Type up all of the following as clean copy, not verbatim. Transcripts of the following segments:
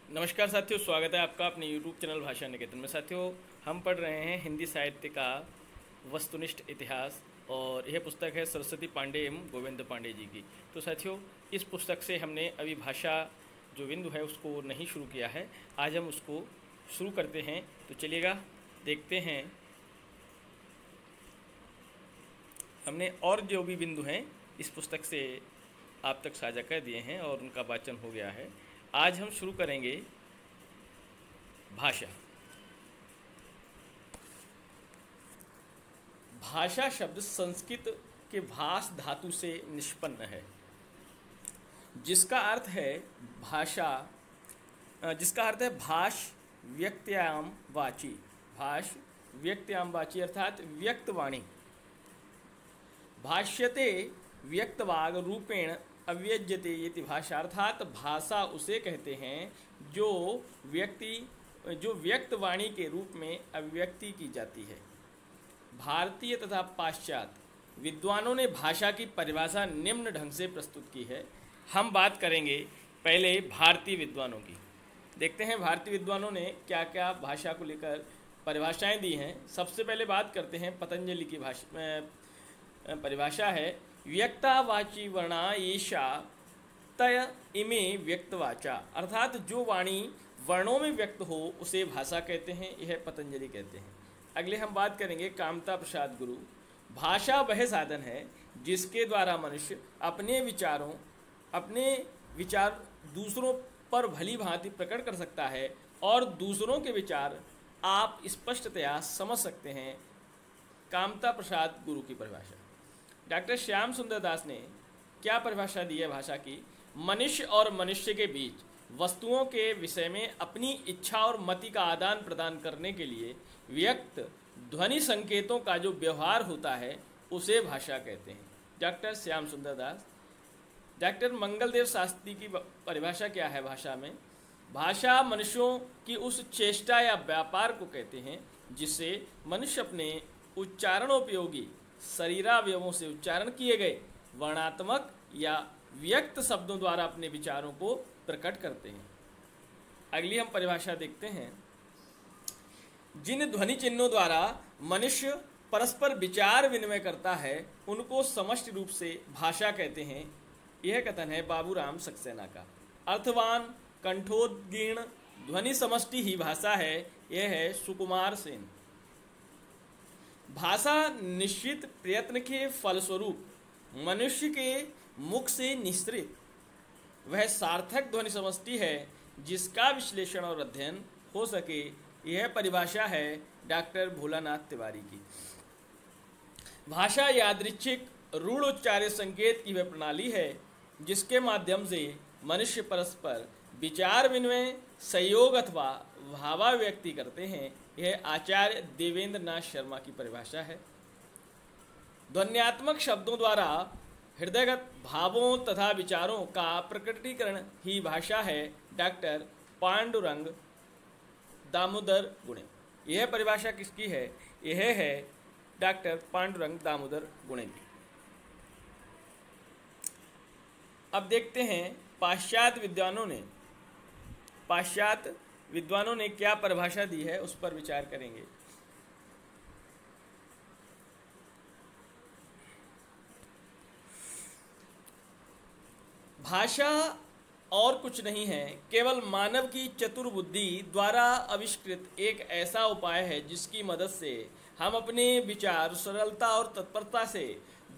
नमस्कार साथियों, स्वागत है आपका अपने YouTube चैनल भाषा निकेतन में। साथियों, हम पढ़ रहे हैं हिंदी साहित्य का वस्तुनिष्ठ इतिहास और यह पुस्तक है सरस्वती पांडे एवं गोविंद पांडे जी की। तो साथियों, इस पुस्तक से हमने अभी भाषा जो बिंदु है उसको नहीं शुरू किया है। आज हम उसको शुरू करते हैं। तो चलिएगा देखते हैं। हमने और जो भी बिंदु हैं इस पुस्तक से आप तक साझा कर दिए हैं और उनका वाचन हो गया है। आज हम शुरू करेंगे भाषा। भाषा शब्द संस्कृत के भाष धातु से निष्पन्न है, जिसका अर्थ है भाषा, जिसका अर्थ है भाष व्यक्त्याम वाची। भाष व्यक्त्याम वाची अर्थात व्यक्तवाणी। भाष्यते व्यक्तवाग रूपेण अव्यज्यते इति भाषा, अर्थात भाषा उसे कहते हैं जो व्यक्तवाणी के रूप में अभिव्यक्ति की जाती है। भारतीय तथा पाश्चात्य विद्वानों ने भाषा की परिभाषा निम्न ढंग से प्रस्तुत की है। हम बात करेंगे पहले भारतीय विद्वानों की। देखते हैं भारतीय विद्वानों ने क्या क्या भाषा को लेकर परिभाषाएं दी हैं। सबसे पहले बात करते हैं पतंजलि की परिभाषा है व्यक्तावाची वर्णा ईशा तय इमे व्यक्तवाचा, अर्थात जो वाणी वर्णों में व्यक्त हो उसे भाषा कहते हैं। यह पतंजलि कहते हैं। अगले हम बात करेंगे कामता प्रसाद गुरु। भाषा वह साधन है जिसके द्वारा मनुष्य अपने विचार दूसरों पर भली भांति प्रकट कर सकता है और दूसरों के विचार आप स्पष्टतया समझ सकते हैं। कामता प्रसाद गुरु की परिभाषा। डॉक्टर श्याम सुंदर दास ने क्या परिभाषा दी है भाषा की? मनुष्य और मनुष्य के बीच वस्तुओं के विषय में अपनी इच्छा और मति का आदान प्रदान करने के लिए व्यक्त ध्वनि संकेतों का जो व्यवहार होता है उसे भाषा कहते हैं। डॉक्टर श्याम सुंदर दास। डॉक्टर मंगलदेव शास्त्री की परिभाषा क्या है भाषा में? भाषा मनुष्यों की उस चेष्टा या व्यापार को कहते हैं जिससे मनुष्य अपने उच्चारणोपयोगी शरीरावयवों से उच्चारण किए गए वर्णात्मक या व्यक्त शब्दों द्वारा अपने विचारों को प्रकट करते हैं। अगली हम परिभाषा देखते हैं। जिन ध्वनि चिन्हों द्वारा मनुष्य परस्पर विचार विनिमय करता है उनको समष्टि रूप से भाषा कहते हैं। यह कथन है बाबूराम सक्सेना का। अर्थवान कंठोदीर्ण ध्वनि समष्टि ही भाषा है। यह है सुकुमार सेन। भाषा निश्चित प्रयत्न के फलस्वरूप मनुष्य के मुख से निःसृत वह सार्थक ध्वनि समष्टि है जिसका विश्लेषण और अध्ययन हो सके। यह परिभाषा है डॉक्टर भोलानाथ तिवारी की। भाषा यादृच्छिक रूढ़ उच्चार्य संकेत की वह प्रणाली है जिसके माध्यम से मनुष्य परस्पर विचार विनिमय सहयोग अथवा भावाभिव्यक्ति करते हैं। यह आचार्य देवेंद्र नाथ शर्मा की परिभाषा है। ध्वन्यात्मक शब्दों द्वारा हृदयगत भावों तथा विचारों का प्रकटीकरण ही भाषा है। डॉक्टर पांडुरंग दामोदर गुणे। यह परिभाषा किसकी है? यह है डॉक्टर पांडुरंग दामोदर गुणे की। अब देखते हैं पाश्चात्य विद्वानों ने क्या परिभाषा दी है, उस पर विचार करेंगे। भाषा और कुछ नहीं है, केवल मानव की चतुर बुद्धि द्वारा आविष्कृत एक ऐसा उपाय है जिसकी मदद से हम अपने विचार सरलता और तत्परता से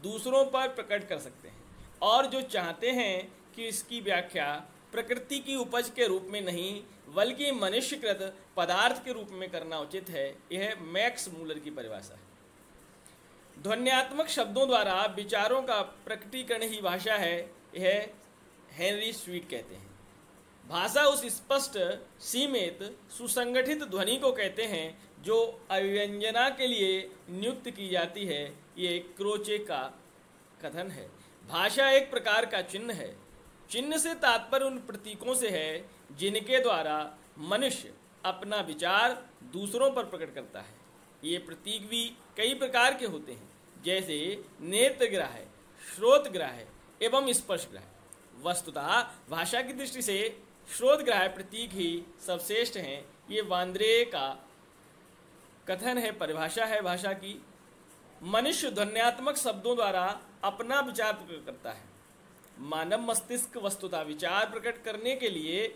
दूसरों पर प्रकट कर सकते हैं और जो चाहते हैं कि इसकी व्याख्या प्रकृति की उपज के रूप में नहीं बल्कि मनुष्यकृत पदार्थ के रूप में करना उचित है। यह मैक्स मूलर की परिभाषा है। ध्वन्यात्मक शब्दों द्वारा विचारों का प्रकटीकरण ही भाषा है। यह हेनरी स्वीट कहते हैं। भाषा उस स्पष्ट सीमित सुसंगठित ध्वनि को कहते हैं जो अभिव्यंजना के लिए नियुक्त की जाती है। ये क्रोचे का कथन है। भाषा एक प्रकार का चिन्ह है। चिन्ह से तात्पर्य उन प्रतीकों से है जिनके द्वारा मनुष्य अपना विचार दूसरों पर प्रकट करता है। ये प्रतीक भी कई प्रकार के होते हैं, जैसे नेत्रग्राह्य, श्रोतग्राह्य एवं स्पर्शग्राह्य। वस्तुतः भाषा की दृष्टि से श्रोतग्राह्य प्रतीक ही सर्वश्रेष्ठ हैं। ये वांद्रे का कथन है, परिभाषा है भाषा की। मनुष्य ध्वन्यात्मक शब्दों द्वारा अपना विचार प्रकट करता है। मानव मस्तिष्क वस्तुतः विचार प्रकट करने के लिए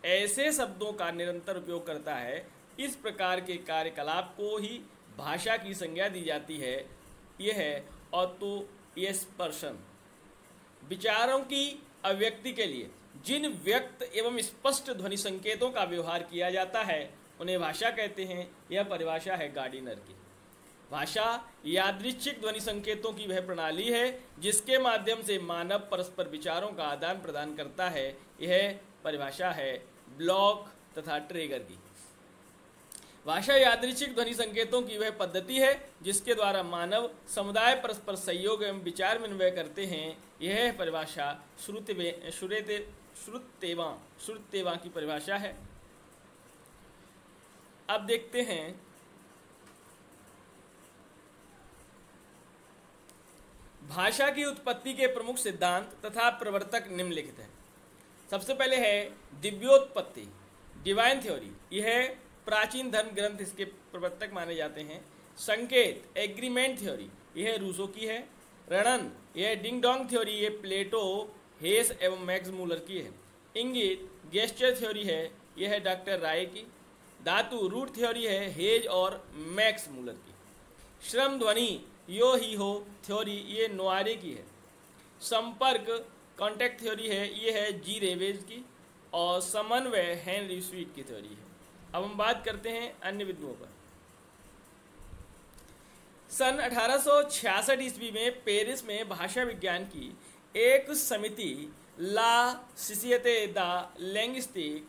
ऐसे शब्दों का निरंतर उपयोग करता है। इस प्रकार के कार्यकलाप को ही भाषा की संज्ञा दी जाती है। यह है ऑटोएक्सप्रेशन। विचारों की अभिव्यक्ति के लिए जिन व्यक्त एवं स्पष्ट ध्वनि संकेतों का व्यवहार किया जाता है उन्हें भाषा कहते हैं। यह परिभाषा है गार्डिनर की। भाषा यादृच्छिक ध्वनि संकेतों की वह प्रणाली है जिसके माध्यम से मानव परस्पर विचारों का आदान प्रदान करता है। यह परिभाषा है ब्लॉक तथा ट्रेगर की। भाषा यादृच्छिक ध्वनि संकेतों की वह पद्धति है जिसके द्वारा मानव समुदाय परस्पर सहयोग एवं विचार विनिमय करते हैं। यह परिभाषा श्रुतेवा की परिभाषा है। अब देखते हैं भाषा की उत्पत्ति के प्रमुख सिद्धांत तथा प्रवर्तक निम्नलिखित हैं। सबसे पहले है दिव्योत्पत्ति, डिवाइन थ्योरी। यह प्राचीन धर्म ग्रंथ इसके प्रवर्तक माने जाते हैं। संकेत, एग्रीमेंट थ्योरी, यह रूसो की है। रणन, यह डिंग डोंग थ्योरी, ये प्लेटो, हेस एवं मैक्स मूलर की है। इंगित, गेस्चर थ्योरी है, यह है डॉक्टर राय की। धातु, रूट थ्योरी है, हेज और मैक्स मूलर की। श्रम ध्वनि, यो ही हो थ्योरी, ये नोआरे की है। संपर्क, कॉन्टैक्ट थ्योरी है, ये है जी रेवेज की। और समन्वय हेनरी स्वीट की थ्योरी है। अब हम बात करते हैं अन्य बिंदुओं पर। सन 1866 ईस्वी में पेरिस में भाषा विज्ञान की एक समिति ला सोसिएते दा लिंग्विस्टिक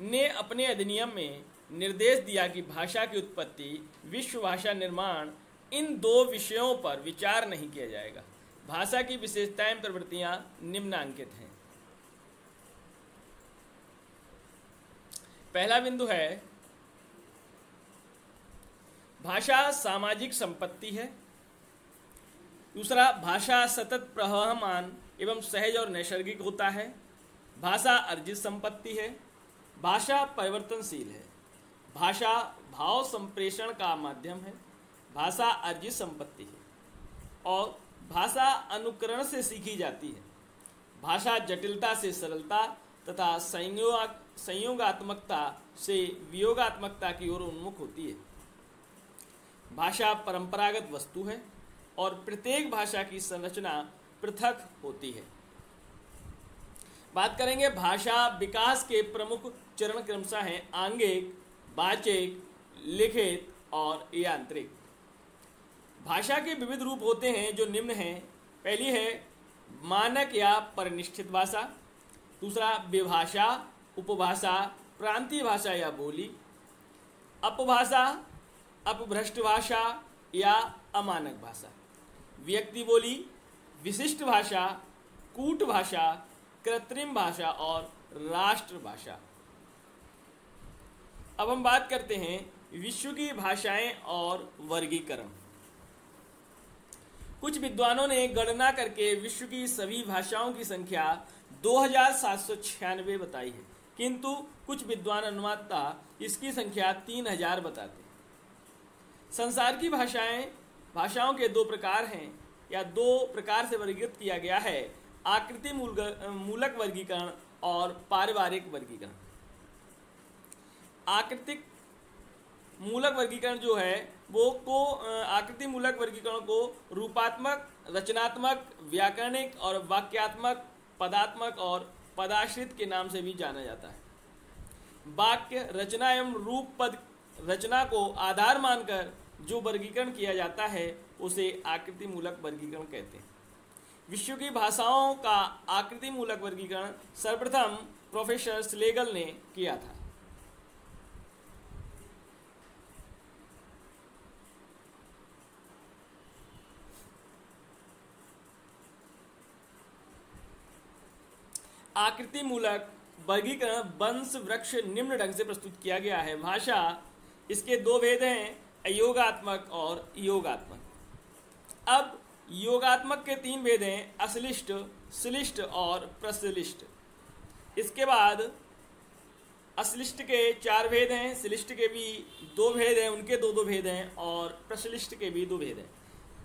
ने अपने अधिनियम में निर्देश दिया कि भाषा की उत्पत्ति, विश्व भाषा निर्माण, इन दो विषयों पर विचार नहीं किया जाएगा। भाषा की विशेषताएं, प्रवृत्तियां निम्नांकित हैं। पहला बिंदु है भाषा सामाजिक संपत्ति है। दूसरा, भाषा सतत प्रवहमान एवं सहज और नैसर्गिक होता है। भाषा अर्जित संपत्ति है। भाषा परिवर्तनशील है। भाषा भाव संप्रेषण का माध्यम है। भाषा अर्जित संपत्ति है और भाषा अनुकरण से सीखी जाती है। भाषा जटिलता से सरलता तथा संयोगात्मकता से वियोगात्मकता की ओर उन्मुख होती है। भाषा परंपरागत वस्तु है और प्रत्येक भाषा की संरचना पृथक होती है। बात करेंगे भाषा विकास के प्रमुख चरण क्रमशः हैं आंगिक, वाचिक, लिखित और यांत्रिक। भाषा के विविध रूप होते हैं जो निम्न हैं। पहली है मानक या परिनिष्ठित भाषा। दूसरा, विभाषा, उपभाषा, प्रांतीय भाषा या बोली। अपभाषा, अपभ्रष्ट भाषा या अमानक भाषा। व्यक्ति बोली, विशिष्ट भाषा, कूट भाषा, कृत्रिम भाषा और राष्ट्र भाषा। अब हम बात करते हैं विश्व की भाषाएं और वर्गीकरण। कुछ विद्वानों ने गणना करके विश्व की सभी भाषाओं की संख्या 2796 बताई है, किंतु कुछ विद्वान अनुमानता इसकी संख्या 3000 बताते हैं। संसार की भाषाओं के दो प्रकार हैं या दो प्रकार से वर्गीकृत किया गया है, आकृति मूलक वर्गीकरण और पारिवारिक वर्गीकरण। आकृतिक मूलक वर्गीकरण जो है वो आकृति मूलक वर्गीकरण को रूपात्मक, रचनात्मक, व्याकरणिक और वाक्यात्मक, पदात्मक और पदाश्रित के नाम से भी जाना जाता है। वाक्य रचना एवं रूप पद रचना को आधार मानकर जो वर्गीकरण किया जाता है उसे आकृति मूलक वर्गीकरण कहते हैं। विश्व की भाषाओं का आकृति मूलक वर्गीकरण सर्वप्रथम प्रोफेसर स्लेगल ने किया था। आकृति मूलक वर्गीकरण वंश वृक्ष निम्न ढंग से प्रस्तुत किया गया है। भाषा, इसके दो भेद हैं, अयोगात्मक और योगात्मक। अब योगात्मक के तीन भेद हैं, अश्लिष्ट, श्लिष्ट और प्रश्लिष्ट। इसके बाद अश्लिष्ट के 4 भेद हैं, श्लिष्ट के भी 2 भेद हैं, उनके 2 भेद हैं, और प्रश्लिष्ट के भी 2 भेद हैं।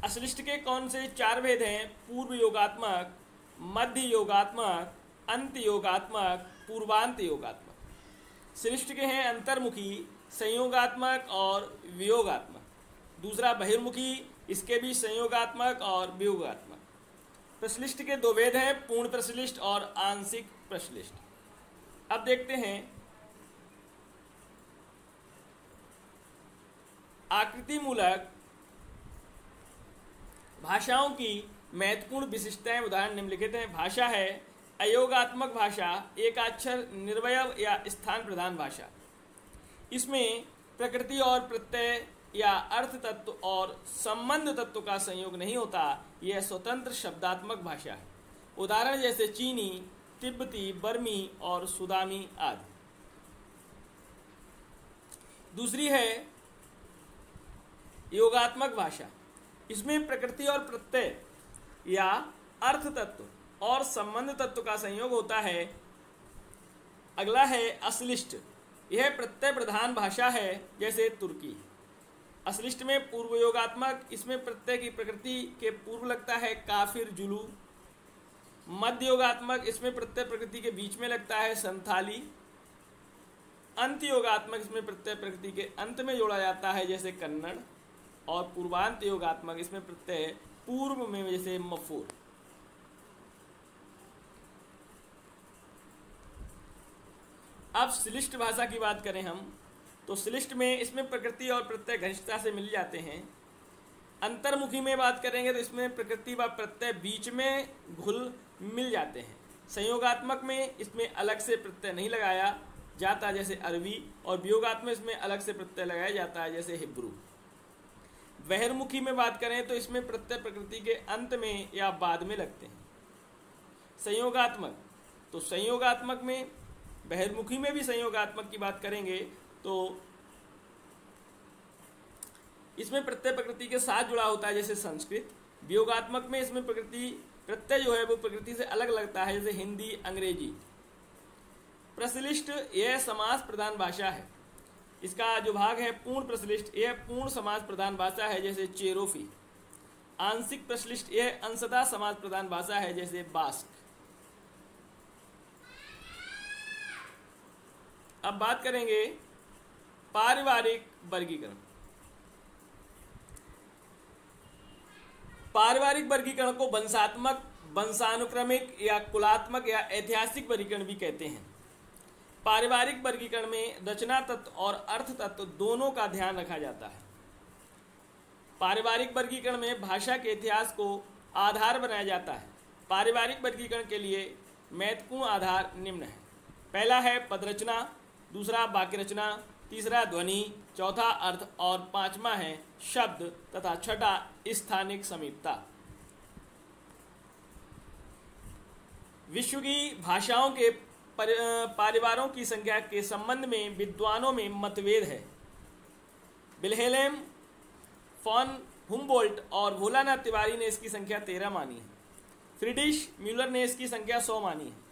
अश्लिष्ट के कौन से 4 भेद हैं? पूर्व योगात्मक, मध्य योगात्मक, अंत योगात्मक, पूर्वांत योगात्मक। श्लिष्ट के हैं अंतर्मुखी, संयोगात्मक और वियोगात्मक। दूसरा बहिर्मुखी, इसके भी संयोगात्मक और वियोगात्मक। प्रश्लिष्ट के 2 भेद हैं, पूर्ण प्रश्लिष्ट और आंशिक प्रश्लिष्ट। अब देखते हैं आकृति मूलक भाषाओं की महत्वपूर्ण विशिष्टताएं। उदाहरण निम्नलिखित हैं। भाषा है अयोगात्मक भाषा, एकाक्षर, निर्वयव या स्थान प्रधान भाषा। इसमें प्रकृति और प्रत्यय या अर्थ तत्व और संबंध तत्व का संयोग नहीं होता। यह स्वतंत्र शब्दात्मक भाषा है। उदाहरण जैसे चीनी, तिब्बती, बर्मी और सुदामी आदि। दूसरी है योगात्मक भाषा। इसमें प्रकृति और प्रत्यय या अर्थ तत्व और संबंध तत्व का संयोग होता है। अगला है अश्लिष्ट। यह प्रत्यय प्रधान भाषा है, जैसे तुर्की। अश्लिष्ट में पूर्व योगात्मक, इसमें प्रत्यय की प्रकृति के पूर्व लगता है काफिर, जुलू। मध्य योगात्मक, इसमें प्रत्यय प्रकृति के बीच में लगता है संथाली। अंत योगात्मक, इसमें प्रत्यय प्रकृति के अंत में जोड़ा जाता है, जैसे कन्नड़। और पूर्वांत योगात्मक, इसमें प्रत्यय पूर्व में, जैसे मफूर। अब श्लिष्ट भाषा की बात करें हम, तो श्लिष्ट में इसमें प्रकृति और प्रत्यय घनिष्ठता से मिल जाते हैं। अंतर्मुखी में बात करेंगे तो इसमें प्रकृति व प्रत्यय बीच में घुल मिल जाते हैं। संयोगात्मक में इसमें अलग से प्रत्यय नहीं लगाया जाता, जैसे अरबी। और वियोगात्मक इसमें अलग से प्रत्यय लगाया जाता है, जैसे हिब्रू। बहिर्मुखी में बात करें तो इसमें प्रत्यय प्रकृति के अंत में या बाद में लगते हैं। संयोगात्मक, तो संयोगात्मक में, बहिर्मुखी में भी संयोगात्मक की बात करेंगे तो इसमें प्रत्यय प्रकृति के साथ जुड़ा होता है, जैसे संस्कृत। वियोगात्मक में इसमें प्रत्यय जो है वो प्रकृति से अलग लगता है, जैसे हिंदी, अंग्रेजी। प्रश्लिष्ट, यह समास प्रधान भाषा है। इसका जो भाग है पूर्ण प्रश्लिष्ट, यह पूर्ण समास प्रधान भाषा है, जैसे चेरोफी। आंशिक प्रश्लिष्ट, यह अंशतः समास प्रधान भाषा है, जैसे बास्क। अब बात करेंगे पारिवारिक वर्गीकरण। पारिवारिक वर्गीकरण को वंशात्मक, वंशानुक्रमिक या कुलात्मक या ऐतिहासिक वर्गीकरण भी कहते हैं। पारिवारिक वर्गीकरण में रचना तत्व और अर्थ तत्व दोनों का ध्यान रखा जाता है। पारिवारिक वर्गीकरण में भाषा के इतिहास को आधार बनाया जाता है। पारिवारिक वर्गीकरण के लिए महत्वपूर्ण आधार निम्न है। पहला है पदरचना, दूसरा वाक्य रचना, तीसरा ध्वनि, चौथा अर्थ और पांचवा है शब्द तथा छठा स्थानिक समीपता। विश्व की भाषाओं के परिवारों की संख्या के संबंध में विद्वानों में मतभेद है। विल्हेल्म फॉन हुम्बोल्ट और भोलानाथ तिवारी ने इसकी संख्या 13 मानी है। फ्रीडिश म्यूलर ने इसकी संख्या 100 मानी है।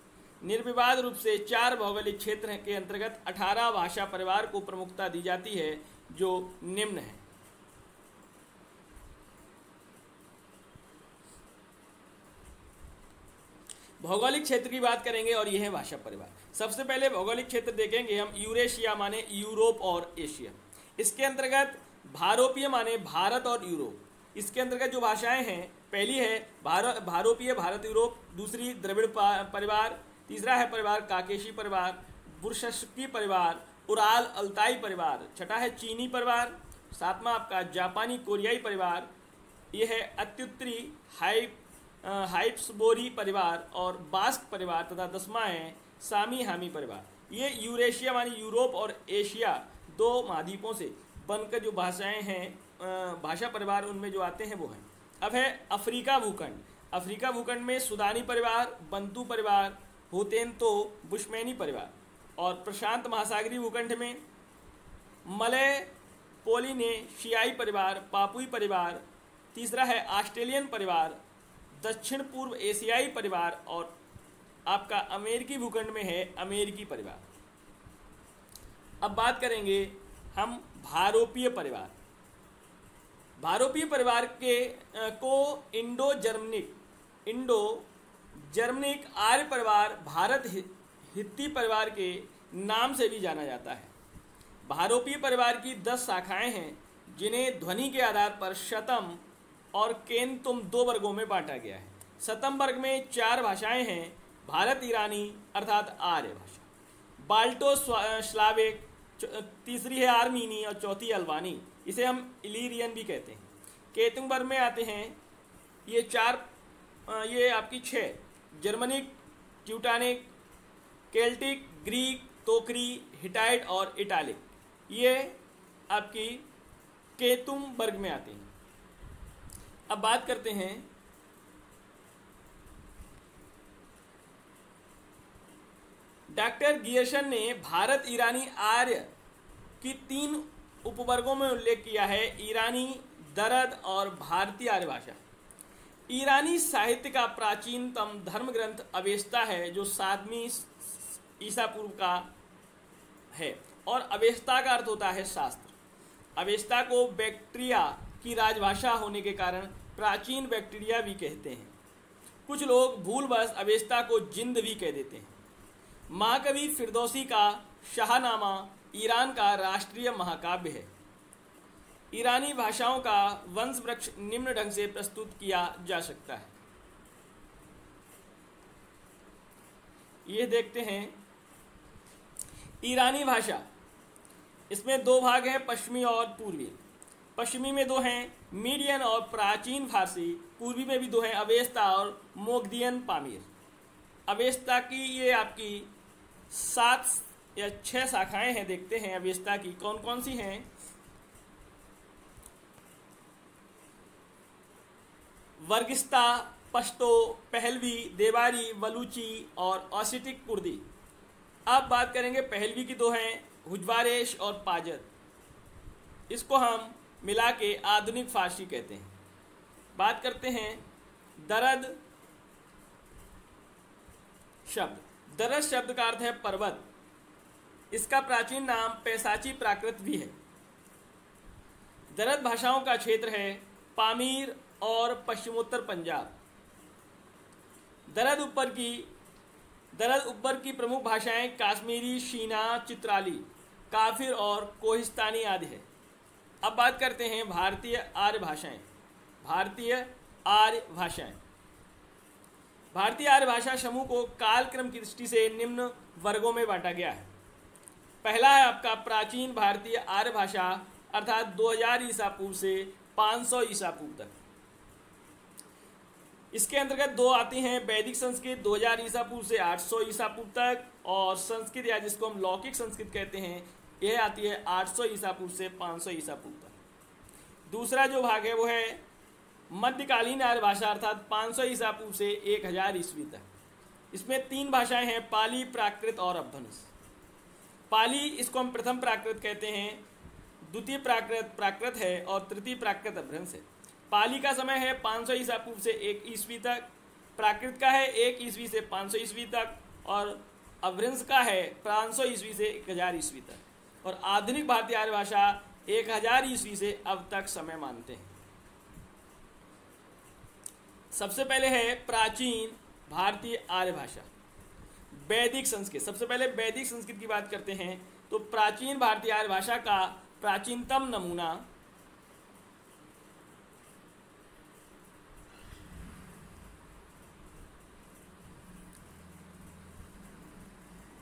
निर्विवाद रूप से 4 भौगोलिक क्षेत्र के अंतर्गत 18 भाषा परिवार को प्रमुखता दी जाती है, जो निम्न है। भौगोलिक क्षेत्र की बात करेंगे और यह है भाषा परिवार। सबसे पहले भौगोलिक क्षेत्र देखेंगे हम यूरेशिया माने यूरोप और एशिया। इसके अंतर्गत भारोपीय माने भारत और यूरोप। इसके अंतर्गत जो भाषाएं हैं, पहली है भारोपीय भारत यूरोप, दूसरी द्रविड़ परिवार, तीसरा है परिवार काकेशी परिवार, बुरशस्की परिवार, उराल अल्ताई परिवार, छठा है चीनी परिवार, सातवां आपका जापानी कोरियाई परिवार, यह है अत्युत्तरी हाइट्सबोरी परिवार और बास्क परिवार, तथा 10वां है सामी हामी परिवार। ये यूरेशिया मानी यूरोप और एशिया 2 महाद्वीपों से बनकर जो भाषाएं हैं, भाषा परिवार उनमें जो आते हैं वो हैं। अब है अफ्रीका भूखंड। अफ्रीका भूखंड में सुदानी परिवार, बंतू परिवार, होतेंतो, बुशमैनी परिवार। और प्रशांत महासागरीय भूखंड में मलय पोलिनेशियाई परिवार, पापुई परिवार, तीसरा है ऑस्ट्रेलियन परिवार, दक्षिण पूर्व एशियाई परिवार और आपका अमेरिकी भूखंड में है अमेरिकी परिवार। अब बात करेंगे हम भारोपीय परिवार। भारोपीय परिवार के को इंडो जर्मनिक आर्य परिवार, भारत हित्ती परिवार के नाम से भी जाना जाता है। भारोपीय परिवार की 10 शाखाएं हैं, जिन्हें ध्वनि के आधार पर शतम और केंतुम 2 वर्गों में बांटा गया है। शतम वर्ग में 4 भाषाएं हैं, भारत ईरानी अर्थात आर्य भाषा, बाल्टो स्लाविक, तीसरी है आर्मीनी और चौथी अल्बानी, इसे हम इलीरियन भी कहते हैं। केतुम वर्ग में आते हैं ये आपकी 6, जर्मनिक, ट्यूटानिक, केल्टिक, ग्रीक, तोकरी, हिटाइट और इटालिक, ये आपकी केतुम वर्ग में आती हैं। अब बात करते हैं डॉक्टर गियर्सन ने भारत ईरानी आर्य की 3 उपवर्गों में उल्लेख किया है, ईरानी, दरद और भारतीय आर्य भाषा। ईरानी साहित्य का प्राचीनतम धर्म ग्रंथ अवेस्ता है, जो 7वीं ईसा पूर्व का है, और अवेस्ता का अर्थ होता है शास्त्र। अवेस्ता को बैक्ट्रिया की राजभाषा होने के कारण प्राचीन बैक्टीरिया भी कहते हैं। कुछ लोग भूलवश अवेस्ता को जिंद भी कह देते हैं। महाकवि फिरदौसी का शाहनामा ईरान का राष्ट्रीय महाकाव्य है। ईरानी भाषाओं का वंश वृक्ष निम्न ढंग से प्रस्तुत किया जा सकता है। ये देखते हैं ईरानी भाषा, इसमें 2 भाग हैं, पश्चिमी और पूर्वी। पश्चिमी में 2 हैं, मीडियन और प्राचीन फारसी। पूर्वी में भी 2 हैं, अवेस्ता और मोगदियन पामीर। अवेस्ता की ये आपकी 7 या 6 शाखाएं हैं। देखते हैं अवेस्ता की कौन कौन सी हैं। वर्गिस्ता, पश्तो, पहलवी, देवारी, बलूची और ओसेटिक कुर्दी। अब बात करेंगे पहलवी की 2 हैं, हुजवारेश और पाजर। इसको हम मिला के आधुनिक फारसी कहते हैं। बात करते हैं दरद शब्द। दरद शब्द का अर्थ है पर्वत। इसका प्राचीन नाम पैसाची प्राकृत भी है। दरद भाषाओं का क्षेत्र है पामीर और पश्चिमोत्तर पंजाब। दरद ऊपर की प्रमुख भाषाएं काश्मीरी, शीना, चित्राली, काफिर और कोहिस्तानी आदि है। अब बात करते हैं भारतीय आर्य भाषाएं। भारतीय आर्य भाषा समूह को कालक्रम की दृष्टि से निम्न वर्गों में बांटा गया है। पहला है आपका प्राचीन भारतीय आर्य भाषा, अर्थात 2000 ईसा पूर्व से 500 ईसा पूर्व तक। इसके अंतर्गत 2 आती हैं, वैदिक संस्कृत 2000 ईसा पूर्व से 800 ईसा पूर्व तक, और संस्कृत या जिसको हम लौकिक संस्कृत कहते हैं, यह आती है 800 ईसा पूर्व से 500 ईसा पूर्व तक। दूसरा जो भाग है वो है मध्यकालीन आर्य भाषा, अर्थात 500 ईसा पूर्व से 1000 ईस्वी तक। इसमें 3 भाषाएं हैं, पाली, प्राकृत और अभ्रंश। पाली, इसको हम प्रथम प्राकृत कहते हैं, द्वितीय प्राकृत है और तृतीय प्राकृत अभ्रंश है। पाली का समय है 500 ईसा पूर्व से 1 ईस्वी तक, प्राकृत का है 1 ईस्वी से 500 ईस्वी तक, और अभ्रंश का है 500 ईस्वी से 1000 ईस्वी तक। और आधुनिक भारतीय आर्य भाषा 1000 ईस्वी से अब तक समय मानते हैं। सबसे पहले है प्राचीन भारतीय आर्य भाषा, वैदिक संस्कृत। सबसे पहले वैदिक संस्कृत की बात करते हैं तो प्राचीन भारतीय आर्य भाषा का प्राचीनतम नमूना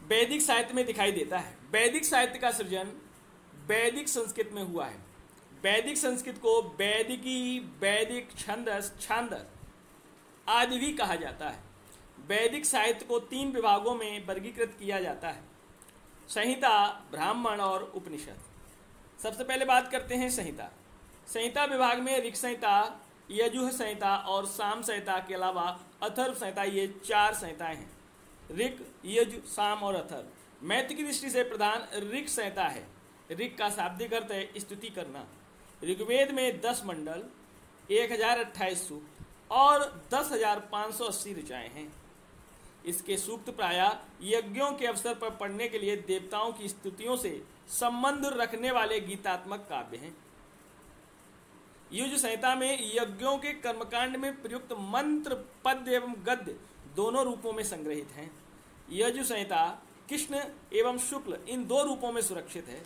वैदिक साहित्य में दिखाई देता है। वैदिक साहित्य का सृजन वैदिक संस्कृत में हुआ है। वैदिक संस्कृत को वैदिकी, वैदिक छांदस आदि भी कहा जाता है। वैदिक साहित्य को 3 विभागों में वर्गीकृत किया जाता है, संहिता, ब्राह्मण और उपनिषद। सबसे पहले बात करते हैं संहिता। संहिता विभाग में ऋक् संहिता, यजुः संहिता और साम संहिता के अलावा अथर्व संहिता, ये 4 संहिताएं हैं। ऋक्, यजु, साम और अथर्व। महत्व की दृष्टि से प्रधान ऋक् संहिता है। ऋक् का शाब्दिक अर्थ है स्तुति करना। ऋग्वेद में 10 मंडल, 1028 सूक्त और 10,580 ऋचाएं हैं। इसके सूक्त प्रायः यज्ञों के अवसर पर पढ़ने के लिए देवताओं की स्तुतियों से संबंध रखने वाले गीतात्मक काव्य हैं। युज संहिता में यज्ञों के कर्मकांड में प्रयुक्त मंत्र पद्य एवं गद्य दोनों रूपों में संग्रहित हैं। यजु संहिता कृष्ण एवं शुक्ल इन दो रूपों में सुरक्षित है।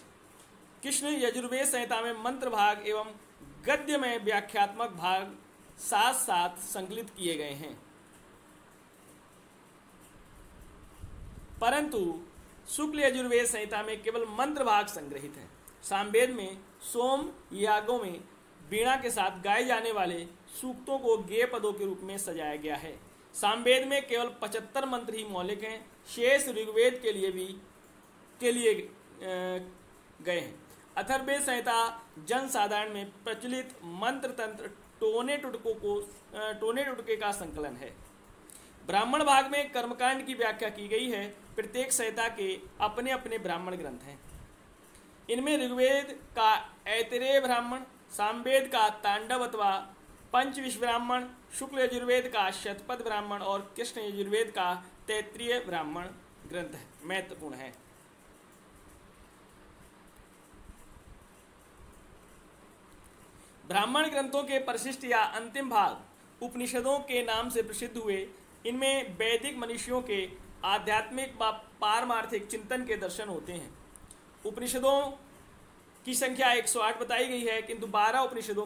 कृष्ण यजुर्वेद संहिता में मंत्र भाग एवं गद्य में व्याख्यात्मक भाग साथ साथ संकलित किए गए हैं, परंतु शुक्ल यजुर्वेद संहिता में केवल मंत्र भाग संग्रहित है। सामवेद में सोम यागों में वीणा के साथ गाए जाने वाले सूक्तों को गेय पदों के रूप में सजाया गया है। सामवेद में केवल 75 मंत्र ही मौलिक हैं, शेष ऋग्वेद के लिए गए हैं। अथर्ववेद संहिता जन साधारण में प्रचलित मंत्र तंत्र टोने टुटके का संकलन है। ब्राह्मण भाग में कर्मकांड की व्याख्या की गई है। प्रत्येक संहिता के अपने अपने ब्राह्मण ग्रंथ हैं। इनमें ऋग्वेद का ऐतरेय ब्राह्मण, सामवेद का तांडव अथवा पंचविश ब्राह्मण, शुक्ल यजुर्वेद का शतपथ ब्राह्मण और कृष्ण यजुर्वेद का तैत्रीय ब्राह्मण ग्रंथ महत्वपूर्ण है। ब्राह्मण ग्रंथों के परिशिष्ट या अंतिम भाग उपनिषदों के नाम से प्रसिद्ध हुए। इनमें वैदिक मनुष्यों के आध्यात्मिक व पारमार्थिक चिंतन के दर्शन होते हैं। उपनिषदों की संख्या 108 बताई गई है, किंतु 12 उपनिषद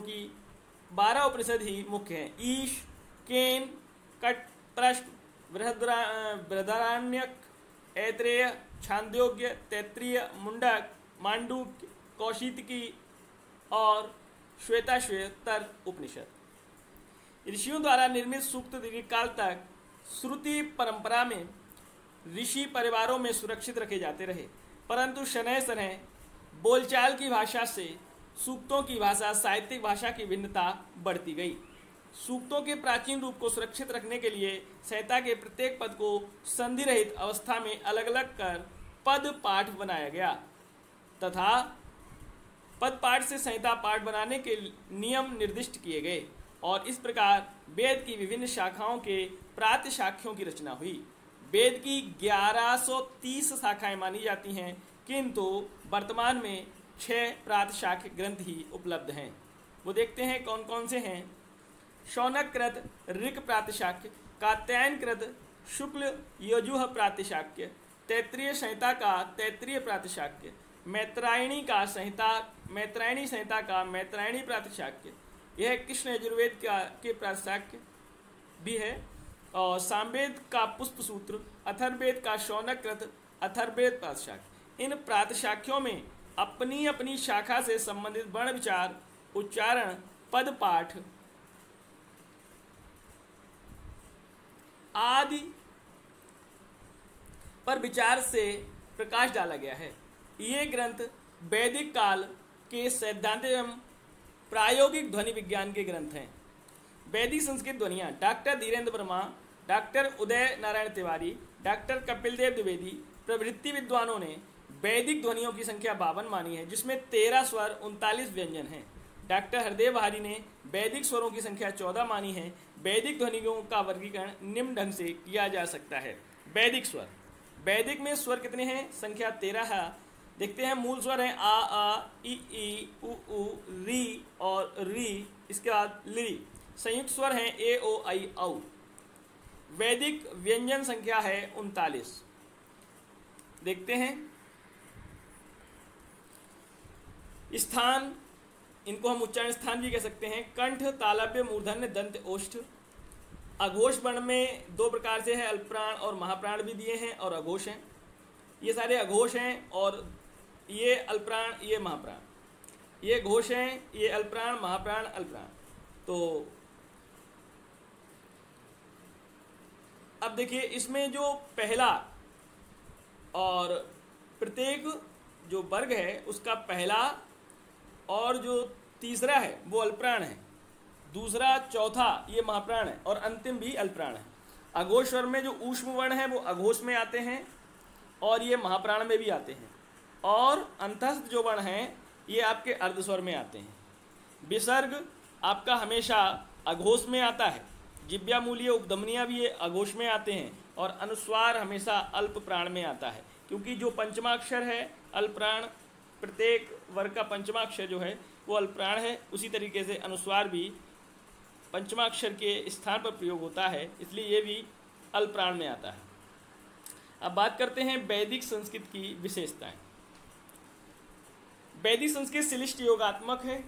ही मुख्य हैं। ईश, केन, कट, प्रश्न, बृहदारण्यक, ऐत्रेय, छांदोग्य, तैत्रीय, मुंडक, मांडूक्य, कौशितकी और श्वेताश्वेतर उपनिषद। ऋषियों द्वारा निर्मित सूक्त दीर्घकाल तक श्रुति परंपरा में ऋषि परिवारों में सुरक्षित रखे जाते रहे, परंतु शनैः शनैः बोलचाल की भाषा से सूक्तों की भाषा साहित्यिक भाषा की भिन्नता बढ़ती गई। सूक्तों के प्राचीन रूप को सुरक्षित रखने के लिए संहिता के प्रत्येक पद को संधि रहित अवस्था में अलग अलग कर पद पाठ बनाया गया तथा पद पाठ से संहिता पाठ बनाने के नियम निर्दिष्ट किए गए और इस प्रकार वेद की विभिन्न शाखाओं के प्रात शाख्यों की रचना हुई। वेद की 1130 शाखाएं मानी जाती हैं, किंतु वर्तमान में 6 प्रात शाख ग्रंथ ही उपलब्ध हैं। वो देखते हैं कौन कौन से हैं। शौनककृत ऋक् प्रातिशाख्य, कात्यायनकृत शुक्ल यजुः प्रातिशाख्य, तैत्रीय संहिता का तैत्रीय प्रातिशाख्य, मैत्रायणी संहिता का मैत्रायणी प्रातिशाख्य, यह कृष्ण यजुर्वेद के प्रातिशाख्य भी है, और सामवेद का पुष्प सूत्र, अथर्ववेद का शौनककृत अथर्ववेद प्रातिशाख्य। इन प्रातिशाख्यों में अपनी अपनी शाखा से संबंधित वर्ण विचार, उच्चारण, पद पाठ आदि पर विचार से प्रकाश डाला गया है। ये ग्रंथ वैदिक काल के सैद्धांतिक एवं प्रायोगिक ध्वनि विज्ञान के ग्रंथ हैं। वैदिक संस्कृत ध्वनियाँ doctor Dhirendra Verma, doctor Uday Narayan Tiwari, doctor Kapil Dev Dwivedi प्रभृति विद्वानों ने वैदिक ध्वनियों की संख्या 52 मानी है, जिसमें 13 स्वर 39 व्यंजन हैं। डॉक्टर हरदेव बहारी ने वैदिक स्वरों की संख्या 14 मानी है। वैदिक ध्वनियों का वर्गीकरण निम्न ढंग से किया जा सकता है। वैदिक स्वर, वैदिक में स्वर कितने हैं? संख्या 13 है। देखते हैं। मूल स्वर हैं आ, ई, उ, री और री, इसके बाद ली। संयुक्त स्वर हैं ए, ओ, आई, औ। वैदिक व्यंजन संख्या है 39। देखते हैं। स्थान, इनको हम उच्चारण स्थान भी कह सकते हैं। कंठ, तालव्य, मूर्धन्य, दंत, ओष्ठ। अघोष वर्ण में 2 प्रकार से है, अल्पप्राण और महाप्राण भी दिए हैं और अघोष हैं। ये सारे अघोष हैं और ये अल्पप्राण, ये महाप्राण। ये घोष हैं, ये अल्पप्राण, महाप्राण, अल्पप्राण। तो अब देखिए, इसमें जो पहला और प्रत्येक जो वर्ग है उसका पहला और जो तीसरा है वो अल्पप्राण है, दूसरा चौथा ये महाप्राण है और अंतिम भी अल्पप्राण है। अघोष स्वर में जो ऊष्म वर्ण है वो अघोष में आते हैं और ये महाप्राण में भी आते हैं, और अंतस्थ जो वर्ण हैं ये आपके अर्धस्वर में आते हैं। विसर्ग आपका हमेशा अघोष में आता है। जिव्या मूलीय उपधमनियाँ भी ये अघोष में आते हैं और अनुस्वार हमेशा अल्प प्राण में आता है, क्योंकि जो पंचमाक्षर है अल्प प्राण, प्रत्येक वर्ग का पंचमाक्षर जो है वो अल्प प्राण है। उसी तरीके से अनुस्वार भी पंचमाक्षर के स्थान पर प्रयोग होता है, इसलिए ये भी अल्प प्राण में आता है। अब बात करते हैं वैदिक संस्कृत की विशेषताएं। वैदिक संस्कृत श्लिष्ट योगात्मक है।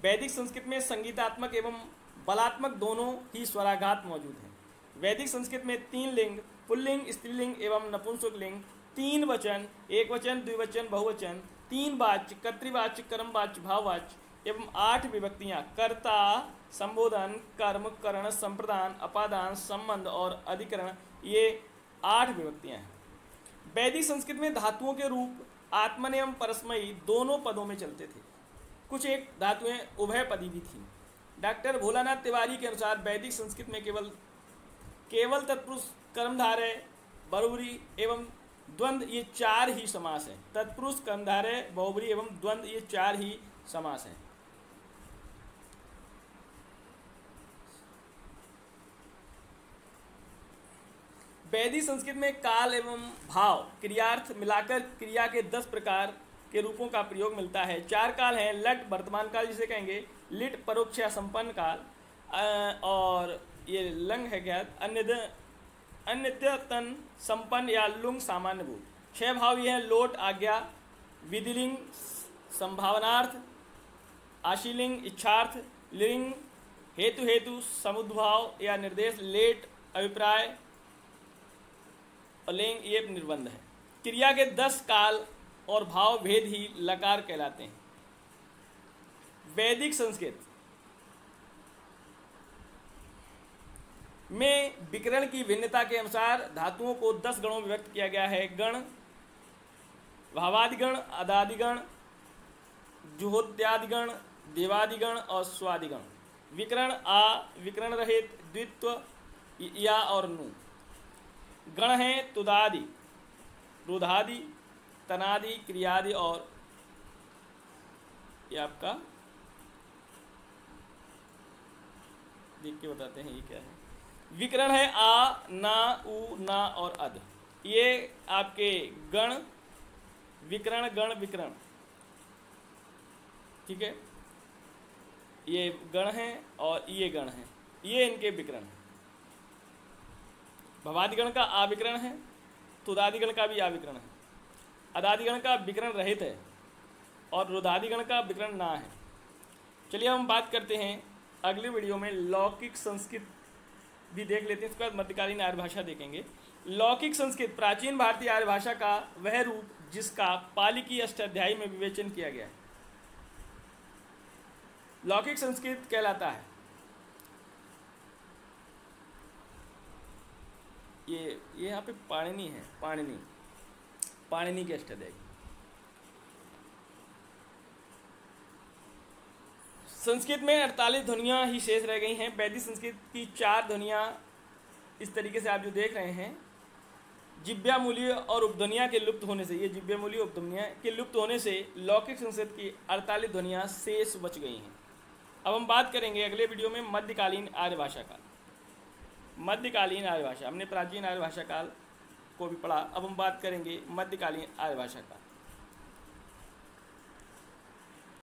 वैदिक संस्कृत में संगीतात्मक एवं बलात्मक दोनों ही स्वराघात मौजूद हैं। वैदिक संस्कृत में 3 लिंग, पुल्लिंग, स्त्रीलिंग एवं नपुंसक लिंग, 3 वचन, एक वचन, द्विवचन, बहुवचन, 3 वाच्य, कर्तृवाच्य, कर्मवाच्य, भाववाच्य एवं 8 विभक्तियां कर्ता, संबोधन, कर्म, करण, संप्रदान, अपादान, संबंध और अधिकरण, ये 8 विभक्तियां हैं। वैदिक संस्कृत में धातुओं के रूप आत्मन एवं परस्मयी दोनों पदों में चलते थे। कुछ एक धातुएं उभय पदी भी थी। डॉक्टर भोलानाथ तिवारी के अनुसार वैदिक संस्कृत में केवल तत्पुरुष, कर्मधारय, बहुब्री एवं द्वंद्व ये 4 ही समास हैं। तत्पुरुष, कर्मधारय, बहुब्री एवं द्वंद्व ये 4 ही समास हैं। वैदिक संस्कृत में काल एवं भाव, क्रियार्थ मिलाकर क्रिया के 10 प्रकार के रूपों का प्रयोग मिलता है। 4 काल हैं, लट वर्तमान काल जिसे कहेंगे, लिट परोक्ष या संपन्न काल, और ये लंग है क्या, अन्यतन संपन्न या लुंग सामान्य भूत। 6 भाव ये हैं, लोट आज्ञा, विधिलिंग संभावनार्थ, आशीलिंग इच्छार्थ, लिंग हेतु समुद्भाव या निर्देश, लेट अभिप्राय और लिंग ये निर्बंध है। क्रिया के 10 काल और भाव भेद ही लकार कहलाते हैं। वैदिक संस्कृत में विकरण की भिन्नता के अनुसार धातुओं को 10 गणों में व्यक्त किया गया है। गण, भावादिगण, अदादिगण, जुहोत्यादिगण, देवादिगण और स्वादिगण। विकरण आ, विकरण रहित, द्वित्व, या और नु। गण हैं तुदादि, रुधादि, तनादि, क्रियादि और ये आपका देख के बताते हैं ये क्या है। विकरण है आ, ना, उ, ना और अद। ये आपके गण, विकरण, गण, विकरण, ठीक है। ये गण हैं और ये गण हैं, ये इनके विकरण हैं। भवादिगण का आविकरण है, तुदादिगण का भी आविकरण है, अदादिगण का विकरण रहित है और रुधादिगण का विकरण ना है। चलिए हम बात करते हैं अगले वीडियो में लौकिक संस्कृत भी देख लेते हैं, उसके बाद मध्यकालीन आर्य भाषा देखेंगे। लौकिक संस्कृत प्राचीन भारतीय आर्य भाषा का वह रूप जिसका पाली की अष्टाध्यायी में विवेचन किया गया है, लौकिक संस्कृत कहलाता है। ये यहाँ पे पाणिनि है, पाणिनि की अष्टाध्यायी। संस्कृत में 48 ध्वनियाँ ही शेष रह गई हैं। वैदिक संस्कृत की 4 ध्वनियाँ इस तरीके से आप जो देख रहे हैं, जिव्यामूलीय और उपध्वनियाँ के लुप्त होने से, ये जिव्यामूलीय उपध्वनियाँ के लुप्त होने से लौकिक संस्कृत की 48 ध्वनियाँ शेष बच गई हैं। अब हम बात करेंगे अगले वीडियो में मध्यकालीन आर्य भाषा काल। मध्यकालीन आर्य भाषा, हमने प्राचीन आर्य भाषा काल को भी पढ़ा, अब हम बात करेंगे मध्यकालीन आर्य भाषा काल।